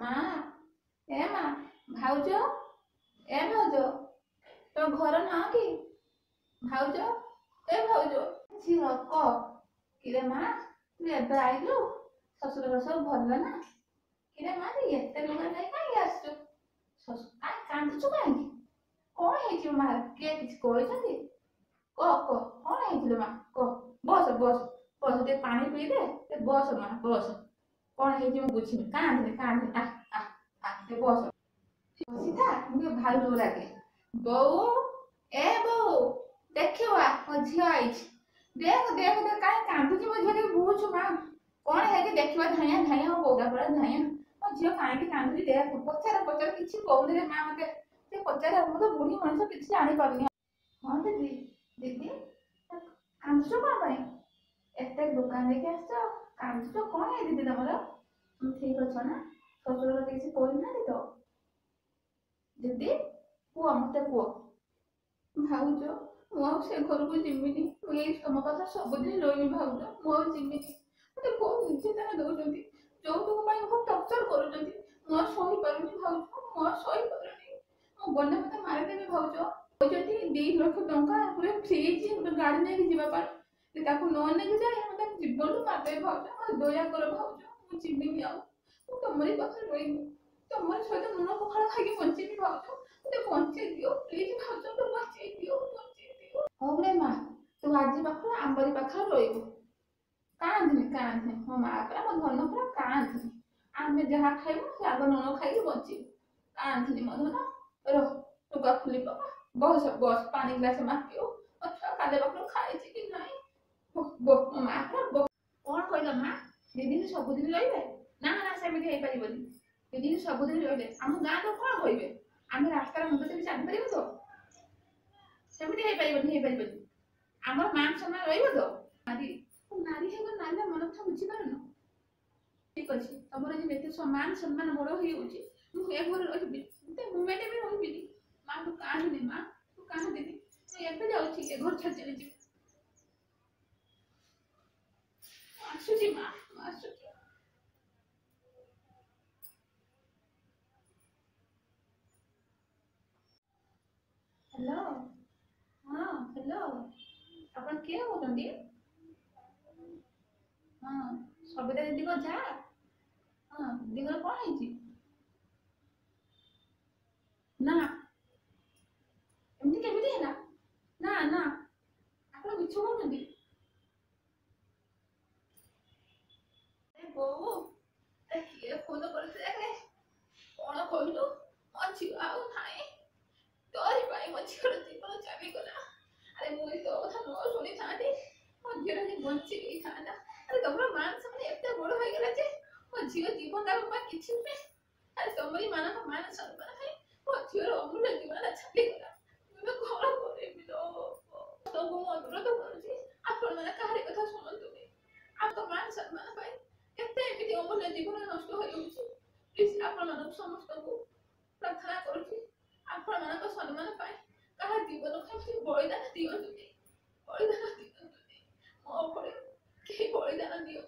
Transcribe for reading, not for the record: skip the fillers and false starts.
মা এ মা ভাউজ এ ভাউজ তোর ঘর না কি ভাউজ এ ভাউজ ঝিଅ କ কিরে মা তুই ଏବେ ଆଇଲୁ ଶ୍ୱଶୁର ସବୁ ଭଲ ନା କିରେ ମା ତୁ ଏତେ ଲୁଗା ନେଇ କାହିଁକି ଆସିଛୁ କାନ୍ଦୁଛୁ କାହିଁକି କଣ ହେଇଛି ମା କିଏ କିଛି କହିଛନ୍ତି କ କଣ ହେଇছিল ମା କ ବସ ବସ ବସ ଟିକେ ପାଣି ପିଇଦେ ବସ ମା ବସ କଣ ହେଇଛି ମୁଁ ବୁଝିବି କାନ୍ଦେ କାନ୍ଦେ ଟିକେ ବସ ସୀତା ମୁଁ ଟିକେ ଭାରି ଜୋର ଲାଗେ ବୋଉ ଏ ବୋଉ ଦେଖିବା ମୋ ଝିଅ ଆଇଛି ଦେଖ ଦେଖ ଦେଖ କାହିଁ କାନ୍ଦୁଛି ମୋ ଝିଅ ଟିକେ ବୁଝୁ ମା କଣ ହେଇଛି ଦେଖିବା ଧାଇଁଆ ଧାଇଁଆ ମୋ ବୋଉଟା ପରା ଧାଇଁଆ ମୋ ଝିଅ କାହିଁକି କାନ୍ଦୁଛି ଦେଖ ପଚାର ପଚାର କିଛି କହୁନି ରେ ମା ମତେ ସେ ପଚାରେ ମୁଁ ତ ବୁଢୀ ମଣିଷ କିଛି ଜାଣିପାରୁନି ହଁ ଦିଦି ଦିଦି କାନ୍ଦୁଛ କଣ ପାଇଁ ଏତେ ଦୋକାନ ନେଇକି ଆସିଛ କାନ୍ଦୁଛ କଣ ହେଇ ଦିଦି ତମର তুমি ঠিক ଅଛ ନା ଶ୍ୱଶୁର କିଛି କହିନାହାନ୍ତି ତ ଦିଦି କୁହ ମତେ କୁହ ଭାଉଜ ମୁଁ ଆଉ ସେ ଘରକୁ ଯିବିନି ମୁଁ ଏଇ ତମ ପାଖରେ ସବୁଦିନ ରହିବି ଭାଉଜ ମୁଁ ଆଉ ଯିବିନି ମତେ ବହୁତ ନିର୍ଯାତନା ଦଉଛନ୍ତି ଯୋଉଟୁକୁ ପାଇଁ ବହୁତ ଟର୍ଚର କରୁଛନ୍ତି ମୁଁ ଆଉ ସହିପାରୁନି ଭାଉଜ ମୁଁ ଆଉ ସହିପାରୁନି ମୁଁ ଗଲେ ମତେ ମାରିଦେବେ ଭାଉଜ କହୁଛନ୍ତି 2 ଲକ୍ଷ ଟଙ୍କା ପୁରା ଫ୍ରିଜ ଗୋଟେ ଗାଡି ନେଇକି ଯିବା ପାଇଁ ତାକୁ ନ ନେଇକି ଯାଏ ମତେ ଜୀବନରୁ ମାରିଦେବେ ଭାଉଜ ମତେ ଦୟା କର ଭାଉଜ ମୁଁ ଯିବିନି ଆଉ ମୁଁ ତମରି ପାଖରେ ରହିବି ତମରି ସହିତ ଲୁଣ ପଖାଳ ଖାଇକି ବଞ୍ଚିବି ଭାଉଜ ମତେ ବଞ୍ଚେଇ ଦିଅ ପ୍ଲିଜ ଭାଉଜ ମତେ ବଞ୍ଚେଇ ଦିଅ ହଉ ରେ ମା ତୁ ଆଜି ପାଖରେ ଆମରି ପାଖରେ ରହିବୁ କାନ୍ଦନି ମୋ ମା ପରା ମୋ ଧନ ପରା କାନ୍ଦନି ଆମେ ଯାହା ଖାଇବୁ ସେ ଆଗ ଲୁଣ ଖାଇକି ବଞ୍ଚିବୁ କାନ୍ଦନି ମୋ ଧନ ରହ ଲୁଗା ଖୋଲି ପକା ବସ ବସ ପାଣି ଗ୍ଲାସ ମା ପିଉ ମୋ ଛୁଆ କାଲି ପାଖରୁ ଖାଇଛି କି ନାହିଁ ମୋ ମା ପରା କଣ କହିଲ ମା ଦିଦିନ ସବୁଦିନ ରହିବେ ନା ନା ସେମିତି ହେଇପାରିବନି ଦିଦିନ ସବୁଦିନ ରହିଲେ ଆମ ଗାଁ ଲୋକ କଣ କହିବେ ଆମେ ରାସ୍ତାର ମୁଣ୍ଡ ଦେଇ ଚାଲିପାରିବୁ ତ ସେମିତି ହେଇପାରିବନି ଆମର ମାନ ସମ୍ମାନ ରହିବ ତ ନାରୀ ହେଇଗଲେ ନାରୀର ମନ କଥା ବୁଝିପାରୁନ ଠିକ ଅଛି ତମର ଯଦି ଏତେ ସମ୍ମାନ ବଡ ହେଇଯାଉଛି ମୁଁ ଏ ଘରେ ରହିବି ମୁମେଣ୍ଟ ବି ରହିବିନି ମା ତୁ କାନ୍ଦନି ମୁଁ ଏବେ ଯାଉଛି ଏ ଘର ଛାଡି ଚାଲିଯିବି ଆସୁଛି ମା ଆସୁଛି ହ୍ୟାଲୋ ହଁ ହ୍ୟାଲୋ ଆପଣ କିଏ କହୁଛନ୍ତି ହଁ ସବିତା ଦିଦିଙ୍କ ଯା ହଁ ଦିଦିଙ୍କର କଣ ହେଇଛି ନା ଏମିତି କେମିତି ହେଲା ନା ନା ଆପଣ ମିଛ କହୁଛନ୍ତି ବୋଉ କିଏ ଫୋନ କରିଥିଲେ କଣ କହିଲୁ ମୋ ଝିଅ ଆଉ ନାହିଁ ତୋରି ପାଇଁ ମୋ ଝିଅର ଜୀବନ ଚାଲିଗଲା ଆରେ ମୁଁ ତୋ କଥା ନ ଶୁଣିଥାନ୍ତି ମୋ ଝିଅର ଯେ ବଞ୍ଚି ଯାଇଥାନ୍ତା ଆରେ ତମର ମାନ ସମ୍ମାନ ଏତେ ବଡ ହେଇଗଲା ଯେ ମୋ ଝିଅ ଜୀବନ ତାର ପାଇଁ କିଛି ନୁହେଁ ଆରେ ତମରି ମାନଙ୍କ ମାନ ସମ୍ମାନ ପାଇଁ ମୋ ଝିଅର ଅମୂଲ୍ୟ ଜୀବନ ଚାଲିଗଲା ମୁଁ କଣ କରିବି ସବୁ ମୁଁ ଅନୁରୋଧ କରୁଛି ଆପଣମାନେ କାହାରି କଥା ଶୁଣନ୍ତୁନି ଆମ ମାନ ସମ୍ମାନ ପାଇଁ କେତେ ଏମିତି ଅମୂଲ୍ୟ ଜୀବନ ନଷ୍ଟ ହୋଇଯାଉଛି ପ୍ଲିଜ ଆପଣମାନଙ୍କୁ ସମସ୍ତଙ୍କୁ ପ୍ରାର୍ଥନା କରୁଛି ଆପଣମାନଙ୍କ ସମ୍ମାନ ପାଇଁ କାହା ଜୀବନକୁ ଏମିତି ବଳିଦାନ ଦିଅନ୍ତୁନି ମୋ ଭଳି କେହି ବଳିଦାନ ଦିଅ